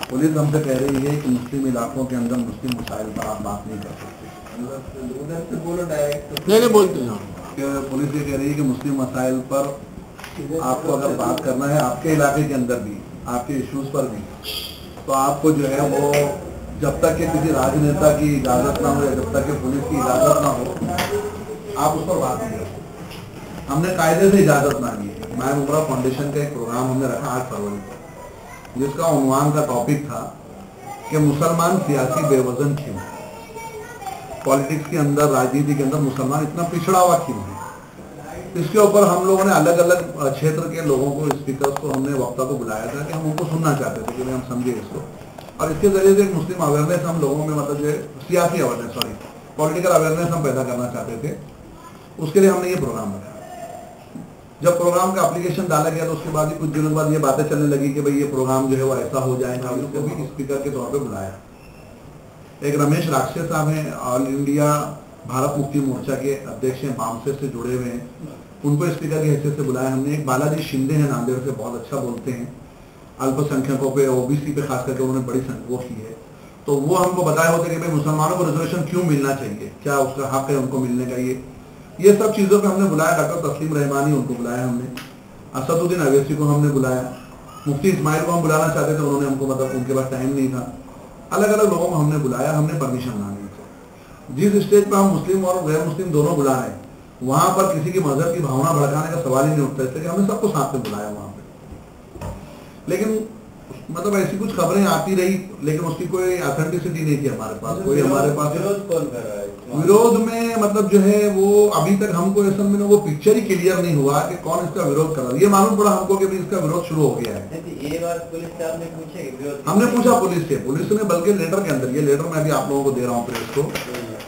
Police हमसे कह रही है कि मुस्लिम इलाकों के अंदर मुस्लिम मसाइल पर आप बात नहीं कर सकते। उधर से बोलो डायरेक्ट। नहीं बोलते हैं पुलिस ये कह रही है कि मुस्लिम मसाइल पर आपको अगर बात करना है आपके इलाके के अंदर भी, आपके इश्यूज पर भी, तो आपको जो है वो जब तक कि किसी राजनेता की इजाज़त ना हो या जब तक कि पुलिस की इजाज़त ना हो आप उस पर बात नहीं कर सकते। हमने कायदे से इजाज़त मांगी है। मैं उमरा फाउंडेशन का एक प्रोग्राम हमने रखा 8 फरवरी को, जिसका उन्वान का टॉपिक था कि मुसलमान सियासी बेवजन क्यों, पॉलिटिक्स के अंदर, राजनीति के अंदर मुसलमान इतना पिछड़ा हुआ क्यों है। इसके ऊपर हम लोगों ने अलग अलग क्षेत्र के लोगों को, स्पीकर्स को, हमने वक्ता को बुलाया था कि हम उनको सुनना चाहते थे कि भाई हम समझे इसको, और इसके जरिए से एक मुस्लिम अवेयरनेस हम लोगों में, मतलब जो सियासी अवेयरनेस, सॉरी पॉलिटिकल अवेयरनेस हम पैदा करना चाहते थे। उसके लिए हमने ये प्रोग्राम रखा। जब प्रोग्राम का एप्लीकेशन डाला गया तो उसके बाद ही कुछ दिनों बाद ये बातें चलने लगी कि भाई ये प्रोग्राम जो है वो ऐसा हो जाएगा, उसको भी स्पीकर के तौर पे बुलाया। एक रमेश राक्षे साहब हैं, ऑल इंडिया भारत मुक्ति मोर्चा के अध्यक्ष हैं, बामसे से जुड़े हुए हैं, उनको स्पीकर की हैसियत से बुलाया हमने। एक बालाजी शिंदे हैं, नांदेड़ से, बहुत अच्छा बोलते हैं, अल्पसंख्यकों पे, ओबीसी पे खास करके उन्होंने बड़ी वो की है। तो वो हमको बताए होते कि भाई मुसलमानों को रिजर्वेशन क्यों मिलना चाहिए, क्या उसका हक है उनको मिलने का, ये सब चीज़ों पे हमने बुलाया। डॉक्टर तस्लीम रहमानी, उनको बुलाया हमने, असदुद्दीन अवैसी को हमने बुलाया, मुफ्ती इस्माइल को हम बुलाना चाहते थे, उन्होंने हमको, मतलब उनके पास टाइम नहीं था। अलग अलग लोगों को हमने बुलाया, हमने परमिशन मांगी। जिस स्टेज पर हम मुस्लिम और गैर मुस्लिम दोनों बुला रहे हैं, वहां पर किसी की मजहब की भावना भड़काने का सवाल ही नहीं उठता, इसलिए हमने सबको साथ में बुलाया वहां पे। लेकिन मतलब ऐसी कुछ खबरें आती रही, लेकिन उसकी कोई ऑथेंटिसिटी नहीं थी हमारे पास। कोई हमारे पास विरोध कौन कर रहा है? विरोध में मतलब जो है वो अभी तक हमको असल में वो पिक्चर ही क्लियर नहीं हुआ कि कौन इसका विरोध कर रहा है। ये मालूम पड़ा हमको कि इसका विरोध शुरू हो गया है। ये बात पुलिस से आपने पूछे कि विरोध? हमने पूछा पुलिस से, पुलिस ने बल्कि लेटर के अंदर, ये लेटर मैं भी आप लोगों को दे रहा हूँ प्रेस को,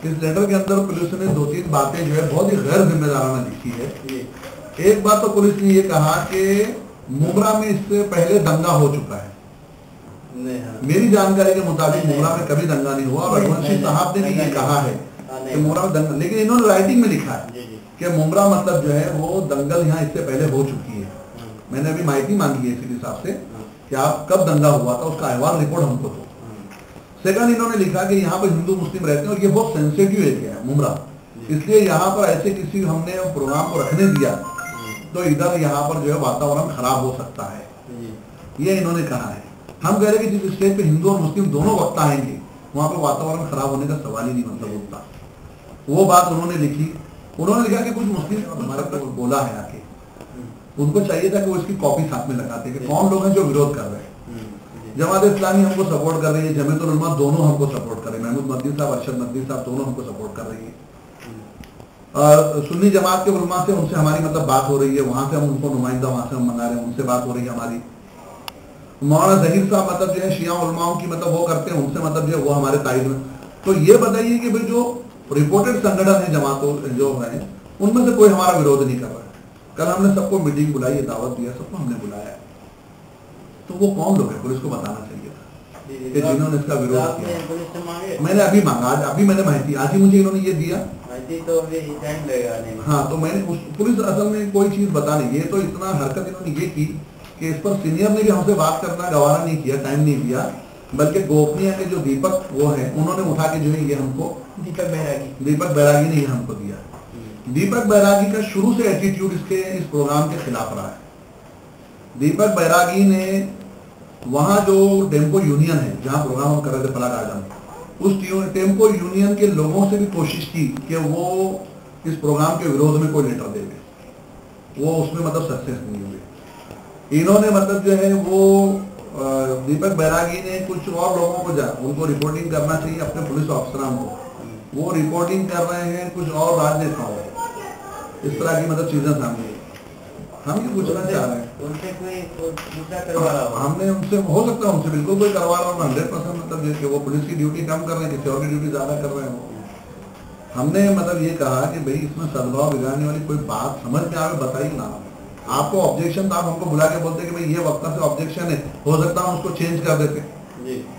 इस लेटर के अंदर पुलिस ने 2-3 बातें जो है बहुत ही गैर जिम्मेदाराना लिखी है। एक बात तो पुलिस ने ये कहा कि मुमरा में इससे पहले दंगा हो चुका है। मेरी जानकारी के मुताबिक मुमरा में कभी दंगा नहीं हुआ, और रघुवंशी साहब ने भी ये कहा है कि मुमरा में दंगा, लेकिन इन्होंने राइटिंग में लिखा है कि मुमरा मतलब जो है वो दंगल यहाँ इससे पहले हो चुकी है। मैंने अभी माहिती मांगी है इसी हिसाब से कि आप कब दंगा हुआ था, उसका अहवाल रिपोर्ट हमको दो। सेकंड, इन्होंने लिखा कि यहाँ पर हिंदू मुस्लिम रहते हैं और ये बहुत सेंसिटिव एरिया है मुमरा, इसलिए यहाँ पर ऐसे किसी हमने प्रोग्राम को रखने दिया तो इधर यहाँ पर जो है वातावरण खराब हो सकता है, ये इन्होंने कहा है। हम कह रहे हैं कि जिस स्टेज पे हिंदू और मुस्लिम दोनों वक्ता आएंगे वहां पर वातावरण खराब होने का सवाल ही नहीं मतलब उठता। वो बात उन्होंने लिखी। उन्होंने लिखा कि कुछ मुस्लिम हमारे तक बोला है आके, उनको चाहिए था कि वो इसकी कॉपी साथ में लगाते कि कौन लोग हैं जो विरोध कर रहे हैं। जमात इस्लामी हमको सपोर्ट कर रही है, जमीयत उल उलमा दोनों हमको सपोर्ट कर रहे हैं, महमूद मदनी साहब, अरशद मदनी साहब दोनों हमको सपोर्ट कर रही है। सुन्नी जमात के उलमा से उनसे हमारी मतलब बात हो रही है, वहां से हम उनको नुमाइंदा वहां से हम मंगा रहे हैं, उनसे बात हो रही है हमारी। मौलाना जहीर साहब मतलब जो है शिया उलमाओं की मतलब वो करते हैं, उनसे मतलब जो है वो हमारे ताइद में। तो ये बताइए कि भाई जो रिपोर्टेड संगठन है जमातों जो है उनमें से कोई हमारा विरोध नहीं कर रहा है। कल हमने सबको मीटिंग बुलाई है, दावत दिया, सबको हमने बुलाया। तो वो कौन लोग है, पुलिस को बताना चाहिए था कि जिन्होंने इसका विरोध किया। मैंने अभी मांगा, आज अभी मैंने माहिती, आज ही मुझे इन्होंने ये दिया। तो टाइम लगेगा। हाँ, तो मैंने पुलिस असल में कोई चीज बता नहीं, ये तो इतना हरकत इन्होंने ये की कि इस पर सीनियर ने भी हमसे बात करना गवारा नहीं किया, टाइम नहीं दिया, बल्कि गोपनीय के जो दीपक वो है उन्होंने उठा के जो है ये हमको, दीपक बैरागी ने ये हमको दिया। दीपक बैरागी का शुरू से एटीट्यूड इस प्रोग्राम के खिलाफ रहा है। दीपक बैरागी ने वहां जो टेम्पो यूनियन है जहां प्रोग्राम हम कर रहे थे फला गार्डन, उस टेम्पो यूनियन के लोगों से भी कोशिश की कि वो इस प्रोग्राम के विरोध में कोई लेटर दे दे, वो उसमें मतलब सक्सेस नहीं हुए। इन्होंने मतलब जो है वो दीपक बैरागी ने कुछ और लोगों को उनको रिपोर्टिंग करना चाहिए अपने पुलिस अफसरान को, वो रिपोर्टिंग कर रहे हैं कुछ और राजनेताओं, इस तरह की मतलब चीजें सामने। हम ये पूछना चाह रहे हैं उनसे कोई हमने उनसे हो सकता है, उनसे बिल्कुल कोई करवा रहा हूँ 100% मतलब जैसे वो पुलिस की ड्यूटी कम कर रहे हैं, किसी और की ड्यूटी ज्यादा कर रहे हैं। हमने मतलब ये कहा कि भाई इसमें सद्भाव बिगाड़ने वाली कोई बात समझ में आवे बताइए ना। आपको ऑब्जेक्शन था, आप हमको बुला के बोलते कि भाई ये वक्ता से ऑब्जेक्शन है, हो सकता है उसको चेंज कर देते,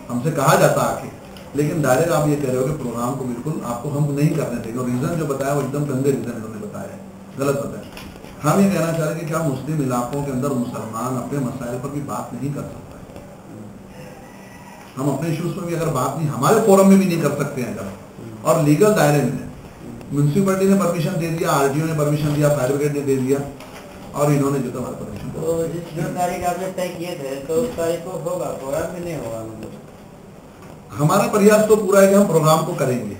हमसे कहा जाता आके। लेकिन डायरेक्ट आप ये कह रहे हो कि प्रोग्राम को बिल्कुल आपको हम नहीं करने देंगे, और रीजन जो बताया वो एकदम गंदे रीजन इन्होंने बताया, गलत बताया। हम ये कहना चाह रहे हैं कि क्या मुस्लिम इलाकों के अंदर मुसलमान अपने मसाइल पर भी बात नहीं कर सकता है? हम अपने इश्यूज में भी अगर बात नहीं हमारे फोरम में भी नहीं कर सकते हैं अगर, और लीगल दायरे में म्यूनसिपैलिटी ने परमिशन दे दिया, आरटीओ ने परमिशन दिया, फायर ब्रिगेड ने दे दिया, और इन्होंने जो हमारा परमिशन तो जो तारीख आपने तय किए थे तो उस तारीख को होगा, प्रोग्राम भी नहीं होगा मतलब? हमारा प्रयास तो पूरा है कि हम प्रोग्राम को करेंगे,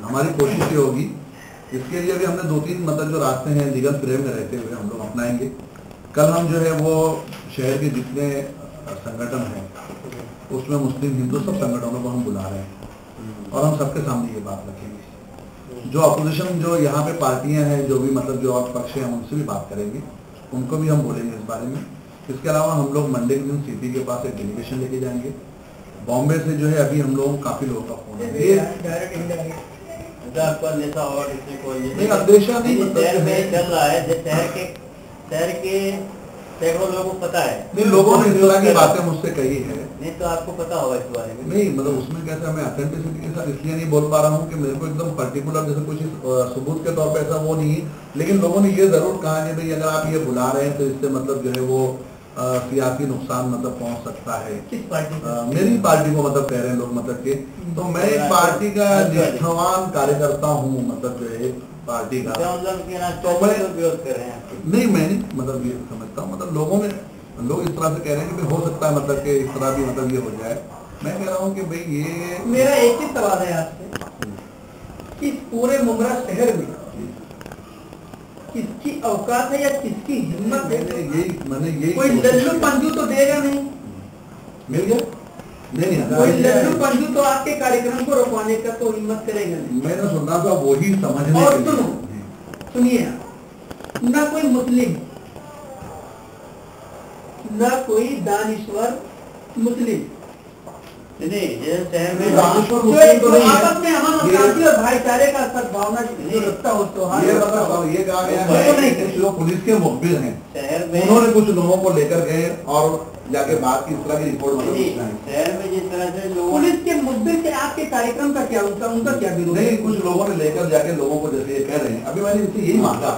हमारी कोशिश ये होगी। इसके लिए भी हमने 2-3 मतलब जो रास्ते हैं लीगल फ्रेम में रहते हुए हम लोग अपनाएंगे। कल हम जो है वो शहर के जितने संगठन हैं उसमें मुस्लिम हिंदू सब संगठनों को हम बुला रहे हैं और हम सबके सामने ये बात रखेंगे। जो अपोजिशन जो यहाँ पे पार्टियां हैं, जो भी मतलब जो और पक्ष हैं, हम उनसे भी बात करेंगे, उनको भी हम बोलेंगे इस बारे में। इसके अलावा हम लोग मंडे के दिन सीपी के पास एक डेलीगेशन लेके जाएंगे। बॉम्बे से जो है अभी हम लोग काफी लोगों का फोन है, आपका नेता और नहीं अध्यक्षा नहीं शहर में चल रहा है, शहर के सैकड़ों लोगों को पता है। नहीं, लोगों ने इस तरह की बातें मुझसे कही है। नहीं तो आपको पता होगा इस बारे में? नहीं मतलब उसमें कैसा मैं ऑथेंटिसिटी के साथ इसलिए नहीं बोल पा रहा हूँ कि मेरे को एकदम पर्टिकुलर जैसे कुछ सबूत के तौर पे ऐसा वो नहीं है, लेकिन लोगों ने ये जरूर कहा कि भाई अगर आप ये बुला रहे हैं तो इससे मतलब जो है वो सियासी नुकसान मतलब पहुंच सकता है। किस पार्टी? मेरी पार्टी को मतलब कह रहे हैं लोग मतलब के, तो मैं एक पार्टी का निष्ठावान कार्यकर्ता हूँ, मतलब जो है पार्टी का, तो मैं विरोध कर रहे हैं? नहीं मैं नहीं मतलब ये समझता हूँ, मतलब लोगों में लोग इस तरह से कह रहे हैं कि भाई हो सकता है मतलब कि इस तरह भी मतलब ये हो जाए। मैं कह रहा हूँ कि भाई ये मेरा एक ही सवाल है आपसे कि पूरे मुमरा शहर में किसकी औकात है या किसकी हिम्मत है? मैंने यही कोई लल्लू पंजू तो देगा नहीं, मिल गया नहीं, कोई लल्लू पंजू तो आपके कार्यक्रम को रोकवाने का तो हिम्मत करेगा नहीं। मैंने सुना था वही समझने और के लिए। सुनिए, ना कोई मुस्लिम, ना कोई दानिश्वर मुस्लिम, नहीं शहर में दानिश्वर मुस्लिम तो नहीं आपस में अमन और शांति और भाईचारे का सद्भावना ये मतलब ये कहा गया है कि जो पुलिस के मुखबिर हैं शहर में उन्होंने कुछ लोगों को लेकर गए और जाके बात की इस तरह की रिपोर्ट मतलब शहर में जिस तरह से लोग पुलिस के मुखबिर से आपके कार्यक्रम का क्या उनका क्या विरोध? नहीं, कुछ लोगों ने लेकर जाके लोगों को जैसे ये कह रहे हैं, अभी मैंने इनसे यही मांगा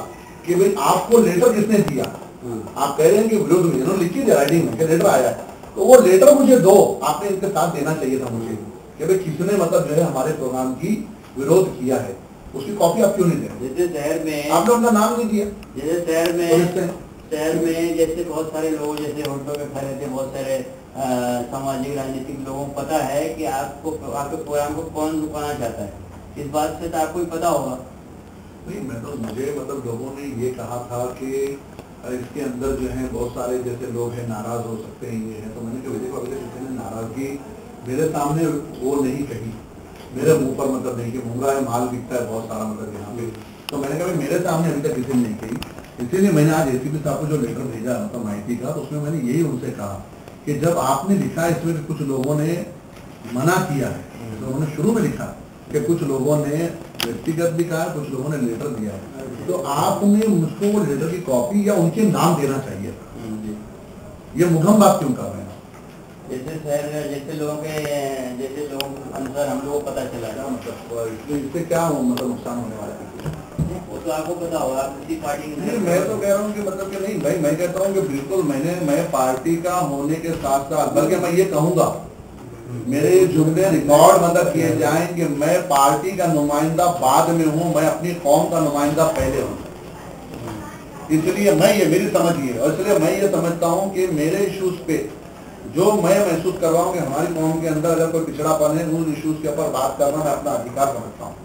कि भाई आपको लेटर किसने दिया? आप कह रहे हैं कि विरोध में इन्होंने लिखी थी राइटिंग में कि लेटर आया, तो वो लेटर मुझे दो, आपने इनके साथ देना चाहिए था मुझे कि भाई किसने मतलब जो है हमारे प्रोग्राम की विरोध किया है, उसकी कॉपी आप क्यों नहीं दे? जैसे शहर में आपने उनका नाम नहीं दिया। जैसे शहर में जैसे बहुत सारे लोग जैसे होटलों में खड़े थे, बहुत सारे सामाजिक राजनीतिक लोगों को पता है कि आपको आपके प्रोग्राम को कौन रुकाना चाहता है, इस बात से तो आपको भी पता होगा। नहीं मैं तो मुझे मतलब लोगों ने ये कहा था कि इसके अंदर जो है बहुत सारे जैसे लोग हैं नाराज हो सकते हैं, ये है, तो मैंने कहा देखो अगर किसी ने नाराजगी मेरे सामने वो नहीं कही, मेरे मुंह पर मतलब नहीं कि मुंगा है माल बिकता है बहुत सारा मतलब यहाँ पे, तो मैंने कहा मेरे सामने अभी तक किसी ने नहीं कही। इसीलिए मैंने आज एसीपी साहब को जो लेटर भेजा मतलब माहिती का, तो उसमें मैंने यही उनसे कहा कि जब आपने लिखा इसमें कुछ लोगों ने मना किया है, तो उन्होंने शुरू में लिखा कि कुछ लोगों ने व्यक्तिगत भी कहा, कुछ लोगों ने लेटर दिया है, तो आपने मुझको वो लेटर की कॉपी या उनके नाम देना चाहिए था। ये मुगम बात क्यों कर रहे हैं? जैसे शहर में जैसे लोगों के अनुसार हम लोगों को पता चला क्या मतलब इससे क्या मतलब नुकसान होने वाला है? वो तो आपको पता होगा, आप किसी पार्टी के नहीं मैं तो कह रहा हूँ कि मतलब कि नहीं भाई, मैं कहता हूँ कि बिल्कुल मैं पार्टी का होने के साथ साथ, बल्कि मैं ये कहूँगा मेरे जुमले रिकॉर्ड मतलब किए जाएं कि मैं पार्टी का नुमाइंदा बाद में हूँ, मैं अपनी कौम का नुमाइंदा पहले हूँ। इसलिए मैं ये मेरी समझ ये, और इसलिए मैं ये समझता हूँ कि मेरे इश्यूज पे जो मैं महसूस कर रहा हूँ कि हमारी कौम के अंदर अगर कोई पिछड़ापन है, उन इश्यूज के ऊपर बात करना मैं अपना अधिकार समझता हूँ।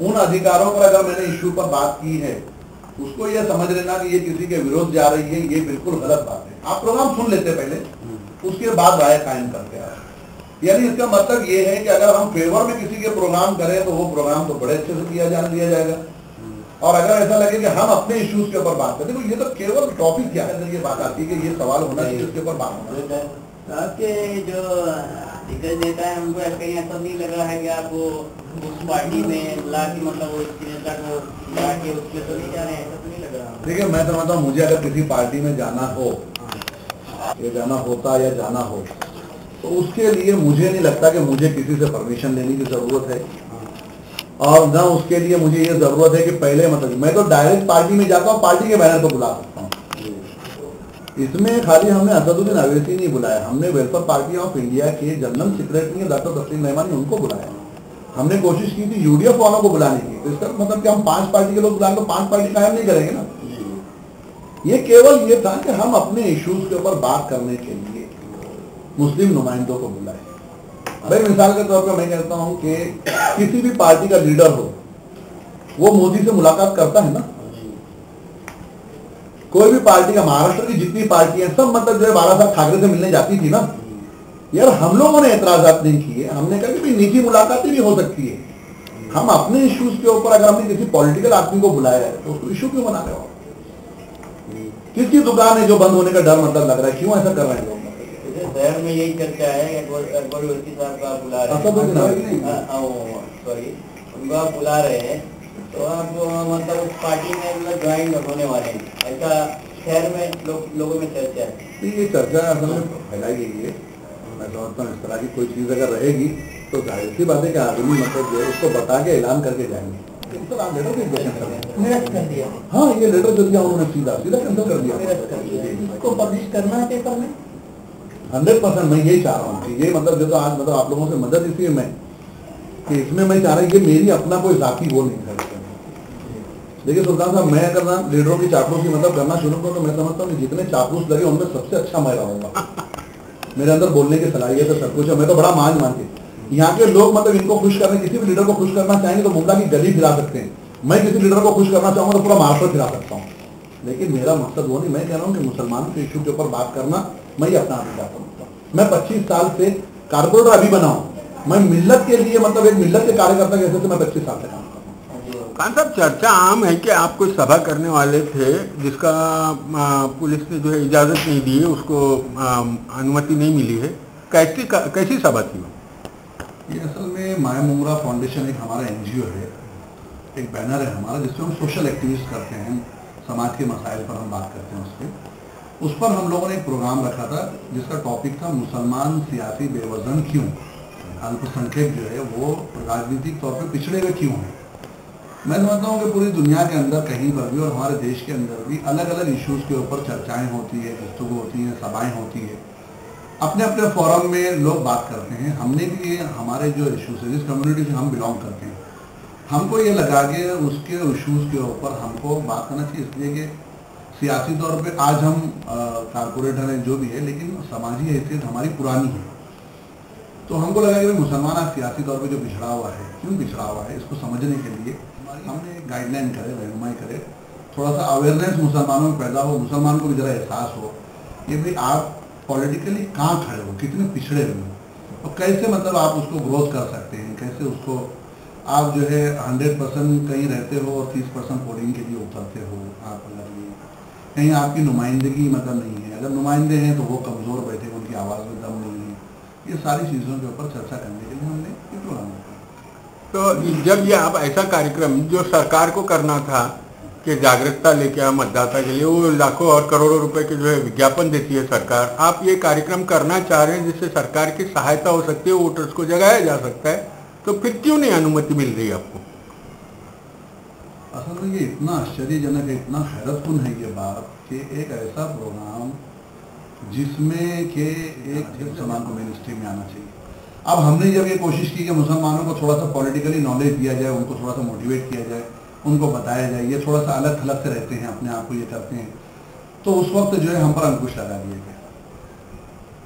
उन अधिकारों पर अगर मैंने इश्यू पर बात की है, उसको ये समझ लेना कि ये किसी के विरोध जा रही है, ये बिल्कुल गलत बात है। आप प्रोग्राम सुन लेते पहले, उसके बाद राय कायम करते हैं। यानी इसका मतलब ये है कि अगर हम फेवर में किसी के प्रोग्राम करें तो वो प्रोग्राम तो बड़े अच्छे से दिया जाएगा, और अगर ऐसा लगे कि हम अपने इश्यूज के ऊपर बात करें, तो ये तो केवल टॉपिक क्या है, ये बात आती है कि ये सवाल होना चाहिए, उसके ऊपर बात होना चाहिए। आपके जो दिग्गज नेता है उनको कहीं ऐसा नहीं लग रहा है कि आप उस पार्टी में ला के मतलब उस नेता को ला के उसमें तो नहीं जा रहे हैं, ऐसा तो नहीं लग रहा? देखिए मैं तो मतलब मुझे अगर किसी पार्टी में जाना हो या जाना होता या जाना हो, तो उसके लिए मुझे नहीं लगता कि मुझे किसी से परमिशन लेने की जरूरत है, और ना उसके लिए मुझे ये जरूरत है कि पहले मतलब मैं तो डायरेक्ट पार्टी में जाता हूँ, पार्टी के बैनर को बुला सकता हूँ। इसमें खाली हमने असदुद्दीन अवैसी नहीं बुलाया, हमने वेलफेयर पार्टी ऑफ इंडिया के जनरल सेक्रेटरी डॉक्टर तस्लीम रहमानी उनको बुलाया। हमने कोशिश की थी यूडीएफ वालों को बुलाने की, तो इसका मतलब कि हम 5 पार्टी के लोग बुला, तो 5 पार्टी कायम नहीं करेंगे ना। ये केवल ये था कि हम अपने इश्यूज के ऊपर बात करने के लिए मुस्लिम नुमाइंदों को बुलाए। भाई मिसाल के तौर पर मैं कहता हूं कि किसी भी पार्टी का लीडर हो वो मोदी से मुलाकात करता है ना। कोई भी पार्टी का, महाराष्ट्र की जितनी पार्टी है सब मतलब जो है बाला साहब ठाकरे से मिलने जाती थी ना। यार हम लोगों ने एतराजात नहीं किए, हमने कहा कि निजी मुलाकातें भी हो सकती है। हम अपने इश्यूज के ऊपर अगर हमने किसी पॉलिटिकल आदमी को बुलाया है तो उसको इशू क्यों बना रहे हो? किसकी दुकान है जो बंद होने का डर मतलब लग रहा है, क्यों ऐसा कर रहे हैं लोग? शहर में यही चर्चा है अकबर वैसी साहब का बुला रहे सॉरी उनको आप बुला रहे हैं तो आप मतलब उस पार्टी में ज्वाइन होने वाले हैं, ऐसा शहर में लोगों में चर्चा है। ये चर्चा असल में फैलाई गई है। मैं समझता हूँ इस तरह की कोई चीज अगर रहेगी तो जाहिर सी बात है कि आदमी मतलब जो है उसको बता के ऐलान करके जाएंगे। हाँ ये लेटर जो दिया उन्होंने सीधा कैंसिल कर दिया। इसको पब्लिश करना है पेपर में 100%। मैं यही चाह रहा हूँ कि ये मतलब जो तो आज मतलब आप लोगों से मदद इसलिए मैं कि इसमें मैं चाह रहा हूँ ये मेरी अपना कोई जाती वो नहीं है। देखिए सुल्तान साहब, मैं अगर ना लीडरों की चापलूसी मतलब करना शुरू करूँ तो मैं समझता हूँ कि जितने चापलूस लगे उनमें सबसे अच्छा मैं रहूंगा। मेरे अंदर बोलने की सलाहियत है, सब कुछ है। मैं तो बड़ा मान के यहाँ के लोग मतलब इनको खुश करने, किसी भी लीडर को खुश करना चाहेंगे तो मुमला की गली फिरा सकते हैं। मैं किसी लीडर को खुश करना चाहूंगा तो पूरा महाराष्ट्र फिरा सकता हूँ, लेकिन मेरा मकसद वो नहीं। मैं कह रहा हूँ कि मुसलमानों के इशू के ऊपर बात करना मैं ही अपना आगे जाता हूँ। मैं 25 साल से कारपोरेटर अभी बना हूँ। मैं मिल्लत के लिए मतलब एक मिल्लत के कार्यकर्ता कैसे से मैं 25 साल से काम करता हूँ। खान साहब, चर्चा आम है कि आप कोई सभा करने वाले थे जिसका पुलिस ने जो है इजाज़त नहीं दी है, उसको अनुमति नहीं मिली है। कैसी सभा थी? ये असल में माय मुमरा फाउंडेशन एक हमारा एनजीओ है, एक बैनर है हमारा जिसमें हम सोशल एक्टिविटीज करते हैं, समाज के मसाइल पर हम बात करते हैं। उस पर हम लोगों ने एक प्रोग्राम रखा था जिसका टॉपिक था मुसलमान सियासी बेवजन क्यों, अल्पसंख्यक जो है वो राजनीतिक तौर पर पिछड़े हुए क्यों हैं। मैं समझता हूँ कि पूरी दुनिया के अंदर कहीं पर भी और हमारे देश के अंदर भी अलग अलग इश्यूज के ऊपर चर्चाएं होती है, गुफ्तगू होती है, सभाएं होती है, अपने अपने फोरम में लोग बात करते हैं। हमने भी ये हमारे जो इश्यूज है जिस कम्युनिटी से हम बिलोंग करते हैं, हमको ये लगा कि उसके इश्यूज के ऊपर हमको बात करना चाहिए, इसलिए कि सियासी तौर पे आज हम कारपोरेटर हैं जो भी है, लेकिन समाजी हैसियत हमारी पुरानी है। तो हमको लगा कि मुसलमान आज सियासी तौर पे जो पिछड़ा हुआ है, क्यों पिछड़ा हुआ है, इसको समझने के लिए हमने गाइडलाइन करे, रहनुमाई करे, थोड़ा सा अवेयरनेस मुसलमानों में पैदा हो, मुसलमान को भी जरा एहसास हो कि भाई आप पॉलिटिकली कहाँ खड़े हो, कितने पिछड़े हुए हो और कैसे मतलब आप उसको ग्रोथ कर सकते हैं, कैसे उसको आप जो है 100% कहीं रहते हो और 30% पोलिंग के लिए उतरते हो। आप अगर कहीं आपकी नुमाइंदगी मतलब नहीं है, अगर नुमाइंदे हैं तो वो कमज़ोर बैठे, उनकी आवाज़ में दम नहीं है। ये सारी चीज़ों के ऊपर चर्चा करने के लिए हमने ये प्रोग्राम रखा। तो जब ये आप ऐसा कार्यक्रम जो सरकार को करना था कि जागरूकता लेके आ मतदाता के लिए, वो लाखों और करोड़ों रुपए के जो है विज्ञापन देती है सरकार, आप ये कार्यक्रम करना चाह रहे हैं जिससे सरकार की सहायता हो सकती है, वोटर्स को जगाया जा सकता है, तो फिर क्यों नहीं अनुमति मिल रही आपको? असल में ये इतना आश्चर्यजनक है, इतना हैरतकुन है ये बात कि एक ऐसा प्रोग्राम जिसमें कि एक मुसलमान को मेन स्ट्रीम में आना चाहिए। अब हमने जब ये कोशिश की कि मुसलमानों को थोड़ा सा पॉलिटिकली नॉलेज दिया जाए, उनको थोड़ा सा मोटिवेट किया जाए, उनको बताया जाए, ये थोड़ा सा अलग थलग से रहते हैं, अपने आप को ये करते हैं, तो उस वक्त जो है हम पर अंकुश लगा दिया गया।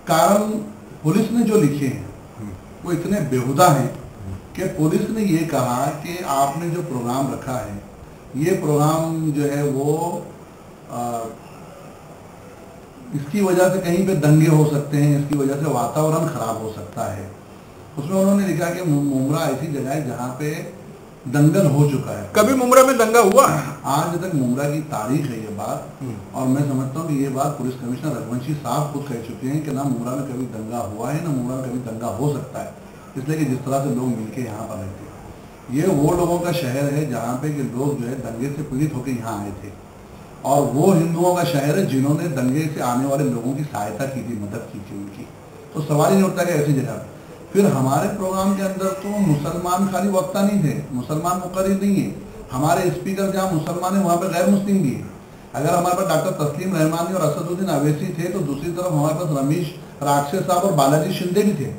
कारण पुलिस ने जो लिखे हैं वो इतने बेहुदा हैं कि पुलिस ने ये कहा कि आपने जो प्रोग्राम रखा है, ये प्रोग्राम जो है वो इसकी वजह से कहीं पे दंगे हो सकते हैं, इसकी वजह से वातावरण खराब हो सकता है। उसमें उन्होंने लिखा कि मुमरा ऐसी जगह है जहाँ पे दंगल हो चुका है। कभी मुमरा में दंगा हुआ? आज तक मुमरा की तारीख है ये बात, और मैं समझता हूँ कि ये बात पुलिस कमिश्नर रघुवंशी साहब खुद कह चुके हैं कि ना मुमरा में कभी दंगा हुआ है, ना मुमरा में कभी दंगा हो सकता है। इसलिए कि जिस तरह से लोग मिलके यहाँ पर रहते हैं, ये वो लोगों का शहर है जहाँ पे कि लोग जो है दंगे से पीड़ित होकर यहाँ आए थे, और वो हिंदुओं का शहर है जिन्होंने दंगे से आने वाले लोगों की सहायता की थी, मदद की थी उनकी। तो सवाल ही नहीं उठता कि ऐसी जगह फिर हमारे प्रोग्राम के अंदर तो मुसलमान खाली वक्ता नहीं थे, मुसलमान मुकर्रिर नहीं है, हमारे स्पीकर जहाँ मुसलमान है वहाँ पे गैर मुस्लिम भी है। अगर हमारे पास डॉक्टर तस्लीम रहमानी और असदुद्दीन अवैसी थे तो दूसरी तरफ हमारे पास रमेश राक्षे साहब और बालाजी शिंदे भी थे।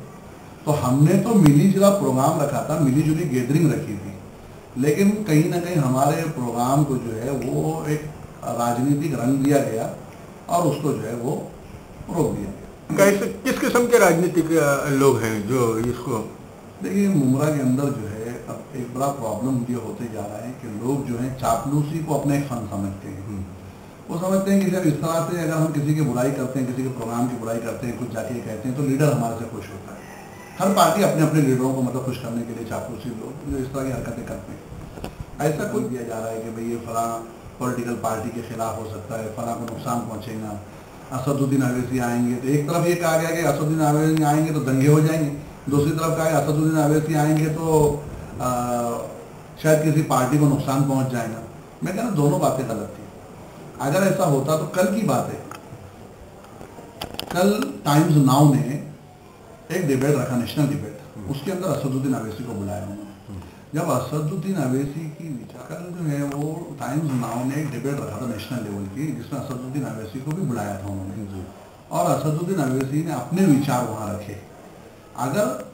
तो हमने तो मिली जुला प्रोग्राम रखा था, मिली जुली गैदरिंग रखी थी, लेकिन कहीं ना कहीं हमारे प्रोग्राम को जो है वो एक राजनीतिक रंग दिया गया और उसको जो है वो रोक दिया गया। कैसे किस किस्म के राजनीतिक लोग हैं जो इसको? देखिए, मुमरा के अंदर जो है अब एक बड़ा प्रॉब्लम ये होते जा रहा है कि लोग जो है चापलूसी को अपने एक फन समझते हैं। वो समझते हैं कि जब इस तरह से अगर हम किसी की बुराई करते हैं, किसी के प्रोग्राम की बुराई करते हैं, कुछ जाके कहते हैं तो लीडर हमारे से खुश होता है। हर पार्टी अपने अपने लीडरों को मतलब खुश करने के लिए चापलूसी लोग जो इस तरह की हरकतें करते हैं। ऐसा कुछ दिया जा रहा है कि भाई ये फला पॉलिटिकल पार्टी के खिलाफ हो सकता है, फला को नुकसान पहुंचेगा, असदुद्दीन अवैसी आएंगे। तो एक तरफ ये कहा गया कि असदुद्दीन अवैसी आएंगे तो दंगे हो जाएंगे, दूसरी तरफ कहा असदुद्दीन अवैसी आएंगे तो शायद किसी पार्टी को नुकसान पहुंच जाएगा। मैं कह रहा दोनों बातें गलत थी। अगर ऐसा होता तो कल की बात है, कल टाइम्स नाउ ने एक डिबेट रखा, नेशनल डिबेट, उसके अंदर असदुद्दीन अवैसी को बुलाया उन्होंने। जब असदुद्दीन अवैसी की कल जो है वो टाइम्स नाउ ने एक डिबेट रखा था नेशनल लेवल की, जिसमें असदुद्दीन अवैसी को भी बुलाया था उन्होंने, और असदुद्दीन अवैसी ने अपने विचार वहां रखे। अगर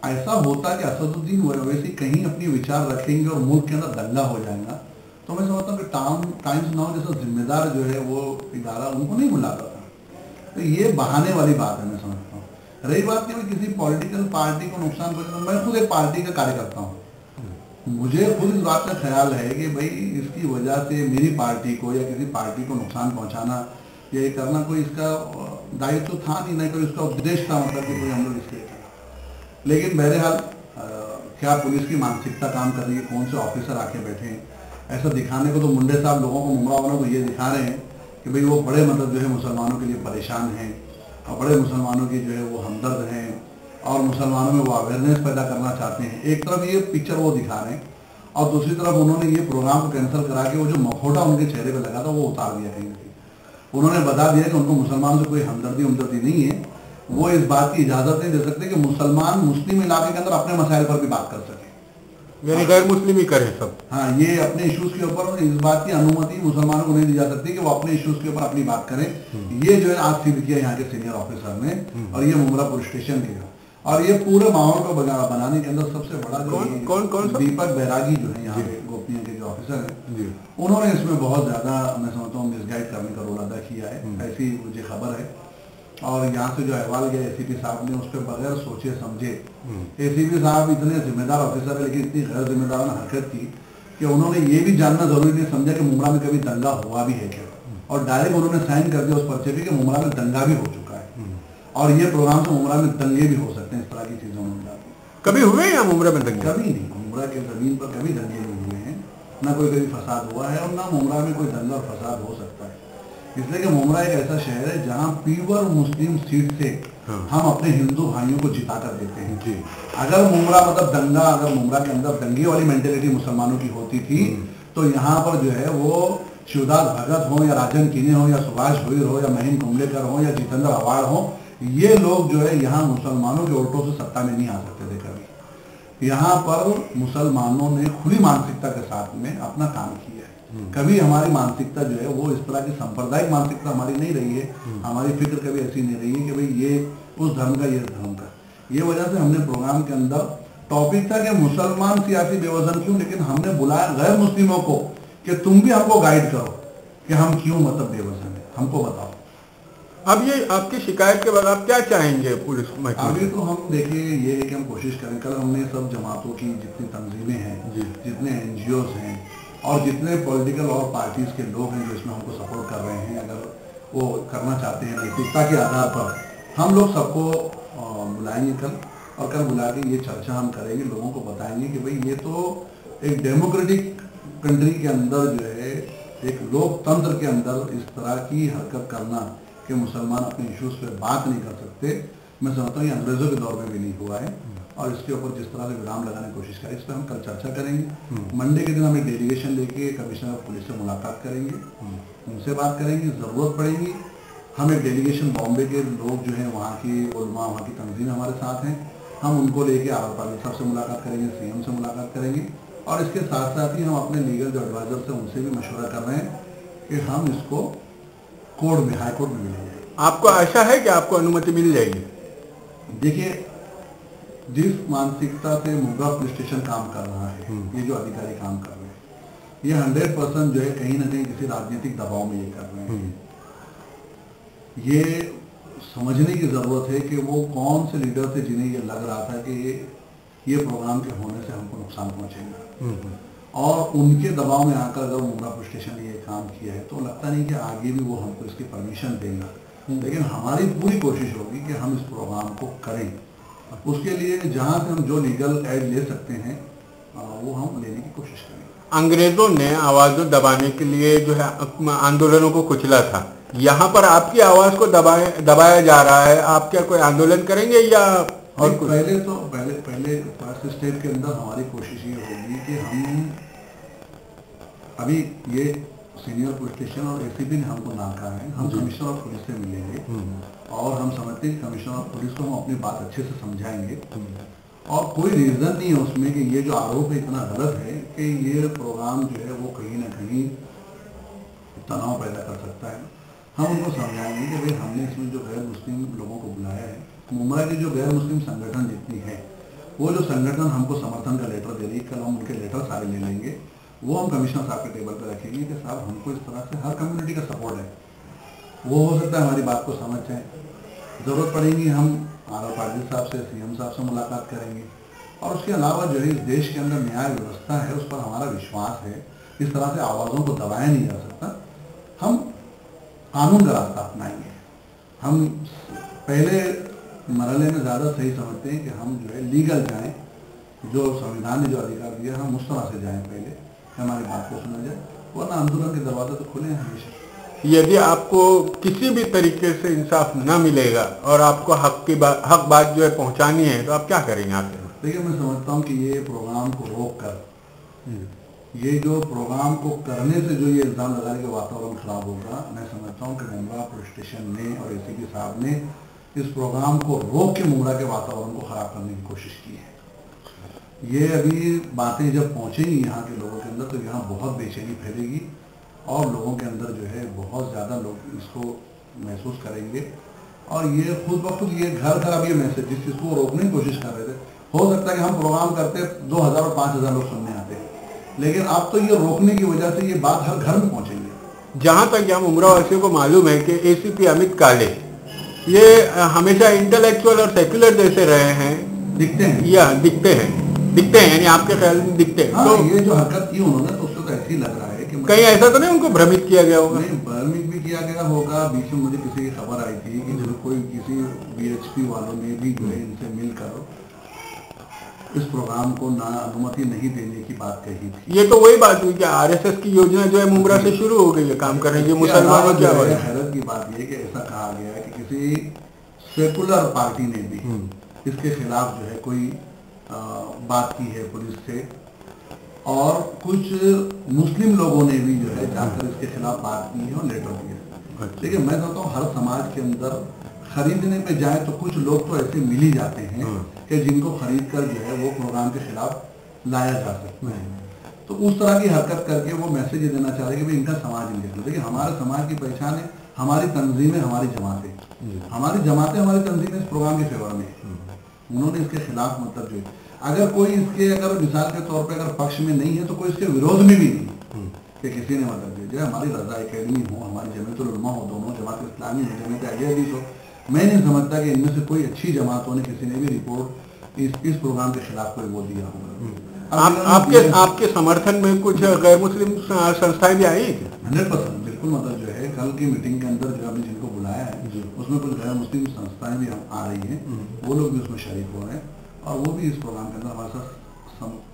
ऐसा होता कि असदुद्दीन अवैसी कहीं अपनी विचार रखेंगे और मुल्क के अंदर दंगा हो जाएगा, तो मैं समझता हूँ कि टाइम्स नाउ जैसा जिम्मेदार जो है वो इदारा उनको नहीं बुलाता था। तो ये बहाने वाली बात है, मैं समझता हूँ। रही बात कि मैं किसी पॉलिटिकल पार्टी को नुकसान पहुंचाता, मैं खुद एक पार्टी का कार्यकर्ता हूँ, मुझे खुद इस बात का ख्याल है कि भाई इसकी वजह से मेरी पार्टी को या किसी पार्टी को नुकसान पहुंचाना या ये करना कोई इसका दायित्व तो था नहीं, कोई उसका उद्देश्य था, मतलब कि कोई हम लोग इसके। लेकिन बहरहाल क्या पुलिस की मानसिकता काम कर रही है, कौन से ऑफिसर आके बैठे हैं, ऐसा दिखाने को तो मुंडे साहब लोगों को, मुमरा वालों को ये दिखा रहे हैं कि भाई वो बड़े मतलब जो है मुसलमानों के लिए परेशान हैं और बड़े मुसलमानों की जो है वो हमदर्द हैं और मुसलमानों में वो अवेयरनेस पैदा करना चाहते हैं। एक तरफ ये पिक्चर वो दिखा रहे हैं और दूसरी तरफ उन्होंने ये प्रोग्राम को कैंसिल करा के वो जो मखौटा उनके चेहरे पे लगा था वो उतार दिया कहीं ना कहीं। उन्होंने बता दिया कि उनको मुसलमानों से कोई हमदर्दी नहीं है, वो इस बात की इजाजत नहीं दे सकते कि मुसलमान मुस्लिम इलाके के अंदर अपने मसाइल पर भी बात कर सके, यानी गैर मुस्लिम ही करे सब। हाँ, ये अपने इश्यूज के ऊपर इस बात की अनुमति मुसलमानों को नहीं दी जा सकती कि वो अपने इश्यूज के ऊपर अपनी बात करें। ये जो है आज सिद्ध किया यहाँ के सीनियर ऑफिसर ने, और ये मुमरा पुलिस स्टेशन किया, और ये पूरे माहौल को बनाने के अंदर सबसे बड़ा कौन दीपक बैरागी जो है यहाँ के गोपनीय के जो ऑफिसर है, उन्होंने इसमें बहुत ज्यादा मैं समझता हूँ मिसगाइड करने का रोल अदा किया है, ऐसी मुझे खबर है। और यहाँ से जो अहवाल गया एसीपी साहब ने, उस पर बगैर सोचे समझे, एसीपी साहब इतने जिम्मेदार ऑफिसर है लेकिन इतनी गैर जिम्मेदार हरकत की कि उन्होंने ये भी जानना जरूरी नहीं समझा कि मुमरा में कभी दंगा हुआ भी है क्या, और डायरेक्ट उन्होंने साइन कर दिया उस पर्चे पे कि मुमरा में दंगा भी हो चुका है और ये प्रोग्राम से मुमरा में दंगे भी हो सकते हैं। इस तरह की चीजों में कभी हुए या मुमरा में दंगे? कभी नहीं, मुमरा के जमीन पर कभी दंगे नहीं हुए हैं, ना कोई कभी फसाद हुआ है और ना मुमरा में कोई दंगा और फसाद हो सकता है। इसलिए कि मुमरा एक ऐसा शहर है जहाँ प्योर मुस्लिम सीट से हम अपने हिंदू भाइयों को जिता कर देते हैं जी। अगर मुमरा मतलब दंगा, अगर मुमरा के अंदर दंगे वाली मेंटेलिटी मुसलमानों की होती थी तो यहाँ पर जो है वो शिवदास भगत हो या राजन किने हो या सुभाष भोईर हो या महीन कुंबलेकर हो या जितेंद्र अवाड़ हो, ये लोग जो है यहाँ मुसलमानों के वोटों से सत्ता में नहीं आ सकते थे कभी। यहाँ पर मुसलमानों ने खुली मानसिकता के साथ में अपना काम किया है। कभी हमारी मानसिकता जो है वो इस तरह की सांप्रदायिक मानसिकता हमारी नहीं रही है, हमारी फिक्र कभी ऐसी नहीं रही है कि भाई ये उस धर्म का, ये धर्म का। ये वजह से हमने प्रोग्राम के अंदर टॉपिक था कि मुसलमान सियासी बेवजन क्यों, लेकिन हमने बुलाया गैर मुस्लिमों को कि तुम भी हमको गाइड करो कि हम क्यों मतलब बेवजन है, हमको बताओ। अब ये आपकी शिकायत के बाद आप क्या चाहेंगे पुलिस महकमे? अभी तो हम देखिए ये है कि हम कोशिश करें, कल हमने सब जमातों की जितनी तंजीमें हैं, जितने एनजीओज हैं और जितने पॉलिटिकल और पार्टीज के लोग हैं जो इसमें हमको सपोर्ट कर रहे हैं, अगर वो करना चाहते हैं नैतिकता के आधार पर, हम लोग सबको बुलाएंगे कल, और कल बुला के ये चर्चा हम करेंगे, लोगों को बताएंगे कि भाई ये तो एक डेमोक्रेटिक कंट्री के अंदर जो है, एक लोकतंत्र के अंदर इस तरह की हरकत करना कि मुसलमान अपने इश्यूज पे बात नहीं कर सकते, मैं समझता हूँ ये अंग्रेजों के दौर में भी नहीं हुआ है। और इसके ऊपर जिस तरह से विराम लगाने की कोशिश करें, इस पर हम कल चर्चा करेंगे। मंडे के दिन हम एक डेलीगेशन लेके कमिश्नर ऑफ पुलिस से मुलाकात करेंगे, उनसे बात करेंगे, ज़रूरत पड़ेगी हम एक डेलीगेशन बॉम्बे के लोग जो हैं वहाँ की उलमा, वहाँ की तंजीम हमारे साथ हैं, हम उनको लेके आर पाटिल साहब से मुलाकात करेंगे, सीएम से मुलाकात करेंगे, और इसके साथ साथ ही हम अपने लीगल जो एडवाइजर से उनसे भी मशवरा कर रहे हैं कि हम इसको कोर्ट में, हाई कोर्ट में ले जाएंगे। आपको आशा है कि आपको अनुमति मिल जाएगी? देखिए, जिस मानसिकता से मुंब्रा पुलिस स्टेशन काम कर रहा है, ये जो अधिकारी काम कर रहे हैं, ये 100% जो है कहीं ना कहीं किसी राजनीतिक दबाव में ये कर रहे हैं। ये समझने की जरूरत है कि वो कौन से लीडर थे जिन्हें ये लग रहा था कि ये प्रोग्राम के होने से हमको नुकसान पहुंचेगा, और उनके दबाव में आकर अगर मुंब्रा पुलिस स्टेशन ने ये काम किया है तो लगता नहीं कि आगे भी वो हमको इसकी परमिशन देगा। लेकिन हमारी पूरी कोशिश होगी कि हम इस प्रोग्राम को करें। उसके लिए जहाँ से हम जो लीगल एड ले सकते हैं वो हम लेने की कोशिश करेंगे। अंग्रेजों ने आवाज़ों दबाने के लिए जो है आंदोलनों को कुचला था, यहाँ पर आपकी आवाज़ को दबाया जा रहा है। आप क्या कोई आंदोलन करेंगे या और कुछ? पहले फर्स्ट स्टेप के अंदर हमारी कोशिश ये होगी कि हम अभी ये सीनियर पुलिस स्टेशन और एसीपी ने हमको नाका है, हम कमिश्नर ऑफ पुलिस से मिलेंगे और हम समझते हैं कमिश्नर ऑफ पुलिस को हम अपनी बात अच्छे से समझाएंगे। और कोई रीजन नहीं है उसमें कि ये जो आरोप है इतना गलत है कि ये प्रोग्राम जो है वो कहीं ना कहीं तनाव पैदा कर सकता है। हम उनको समझाएंगे कि भाई हमने इसमें जो गैर मुस्लिम लोगों को बुलाया है, मुंब्रा के जो गैर मुस्लिम संगठन जितनी है, वो जो संगठन हमको समर्थन का लेटर दे रही है, कल हम उनके लेटर सारे ले लेंगे, वो हम कमिश्नर साहब के टेबल पर रखेंगे कि साहब हमको इस तरह से हर कम्युनिटी का सपोर्ट है, वो हो सकता है हमारी बात को समझ जाए। जरूरत पड़ेगी हम आर पाटिल साहब से, सीएम साहब से मुलाकात करेंगे। और उसके अलावा जो है इस देश के अंदर न्याय व्यवस्था है, उस पर हमारा विश्वास है। इस तरह से आवाज़ों को दबाया नहीं जा सकता। हम कानून का रास्ता अपनाएंगे। हम पहले मरहले में ज़्यादा सही समझते हैं कि हम जो है लीगल जाएं, जो संविधान ने जो अधिकार दिया हम उस तरह से जाएं, पहले हमारी बात को सुना जाए, वरना आंदोलन के दरवाजे तो खुले हैं हमेशा। यदि आपको किसी भी तरीके से इंसाफ न मिलेगा और आपको हक बात जो है पहुंचानी है, तो आप क्या करेंगे? आप देखिए, मैं समझता हूँ कि ये प्रोग्राम को रोक कर, ये जो प्रोग्राम को करने से जो ये इल्ज़ाम लगाने के वातावरण खराब होगा, मैं समझता हूँ कि मुंब्रा पुलिस स्टेशन ने और एसीपी साहब ने इस प्रोग्राम को रोक के मुंब्रा के वातावरण को खराब करने की कोशिश की है। ये अभी बातें जब पहुँचेंगी यहाँ के लोगों के अंदर, तो यहाँ बहुत बेचैनी फैलेगी और लोगों के अंदर जो है बहुत ज़्यादा लोग इसको महसूस करेंगे। और ये खुद ब खुद ये घर घर अब ये मैसेज जिस चीज़ को रोकने की कोशिश कर रहे थे, हो सकता है कि हम प्रोग्राम करते 2000 और 5000 लोग सुनने आते, लेकिन अब तो ये रोकने की वजह से ये बात हर घर में पहुंचेंगे। जहां तक यहाँ मुंब्रा वासियों को मालूम है कि एसीपी अमित काले ये हमेशा इंटेलेक्चुअल और सेक्युलर जैसे रहे हैं, दिखते हैं या दिखते हैं यानी आपके ख्याल में दिखते हैं। हाँ, तो ये जो हरकत की उन्होंने तो उसको तो ऐसे ही लग रहा है कि कहीं ऐसा तो नहीं उनको भ्रमित किया गया होगा? नहीं, भ्रमित भी किया गया होगा। बीच में मुझे किसी की खबर आई थी कि जो कोई किसी बीएचपी वालों ने भी जो है इनसे मिलकर इस प्रोग्राम को ना अनुमति नहीं देने की बात कही थी। ये तो वही बात हुई कि आरएसएस की योजना जो है मुंब्रा से शुरू हो गई है काम करने की। मुसलमानों की आवाज। हैरत की बात यह कि ऐसा कहा गया है कि किसी सेकुलर पार्टी ने भी इसके खिलाफ जो है कोई बात की है पुलिस से, और कुछ मुस्लिम लोगों ने भी जो है जाकर इसके खिलाफ बात की है और लेटर दिया। लेकिन मैं कहता हूँ हर समाज के अंदर खरीदने पे जाए तो कुछ लोग तो ऐसे मिल ही जाते हैं कि जिनको खरीद कर जो है वो प्रोग्राम के खिलाफ लाया जा सकता है। तो उस तरह की हरकत करके वो मैसेज देना चाह रहे हैं कि भाई इनका समाज नहीं देख लो। देखिए, हमारे समाज की पहचान है, हमारी तंजीमें, हमारी जमातें हमारी तंजीमें इस प्रोग्राम के फेवर में। उन्होंने इसके खिलाफ मतलब जो अगर कोई इसके अगर मिसाल के तौर पर अगर पक्ष में नहीं है तो कोई इसके विरोध में भी नहीं कि किसी ने मतलब जो हमारी रजा एकेडमी हो, हमारी जमीयतुल उलमा हो, दोनों जमात इस्लामी हो, जमीयत अहले हदीस हो, मैं नहीं समझता कि इनमें से कोई अच्छी जमातों ने किसी ने भी रिपोर्ट इस प्रोग्राम के खिलाफ कोई वो दिया होगा। आपके समर्थन में कुछ गैर मुस्लिम संस्थाएं भी आई? 100% बिल्कुल। मतलब जो है कल की मीटिंग के अंदर जो हमने जिनको बुलाया है उसमें कुछ गैर मुस्लिम संस्थाएं भी आ रही हैं, वो लोग भी उसमें शरीक हो रहे हैं और वो भी इस प्रोग्राम के अंदर हमारे साथ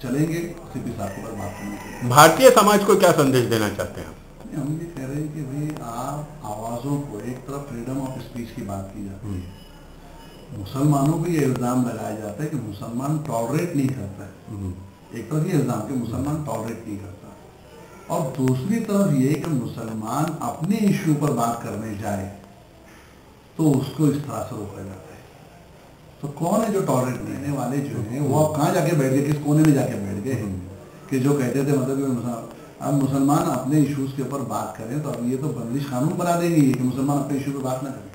चलेंगे सीपी साहब के बाद बात करने के लिए। भारतीय समाज को क्या संदेश देना चाहते हैं? हम ये कह रहे हैं कि भाई आप आवाज़ों को, एक तरफ फ्रीडम ऑफ स्पीच की बात की जाती है, मुसलमानों को ये इल्ज़ाम लगाया जाता है कि मुसलमान टॉलरेट नहीं करता है। एक तरफ ये इल्ज़ाम कि मुसलमान टॉलरेट नहीं करता, और दूसरी तरफ ये कि मुसलमान अपने इश्यू पर बात करने जाए तो उसको इस तरह से रोका जाता है। तो कौन है जो टॉलरेट देने वाले जो हैं वो अब कहाँ जाके बैठ गए, किस कोने में जाके बैठ गए कि जो कहते थे मतलब अब मुसलमान अपने इश्यूज के ऊपर बात करें तो अब ये तो बंदिश कानून बना देंगे ये कि मुसलमान अपने इशू पे बात ना करें।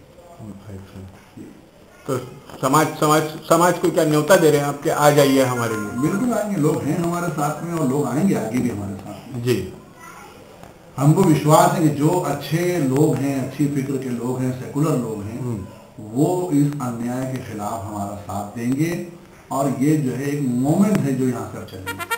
तो समाज को क्या न्योता दे रहे हैं आपके, आ जाइए हमारे लिए? बिल्कुल आएंगे, लोग हैं हमारे साथ में और लोग आएंगे आगे भी हमारे साथ में। जी, हमको विश्वास है कि जो अच्छे लोग हैं, अच्छी फिक्र के लोग हैं, सेकुलर लोग हैं, वो इस अन्याय के खिलाफ हमारा साथ देंगे और ये जो है एक मोमेंट है जो यहाँ कर चलेगा।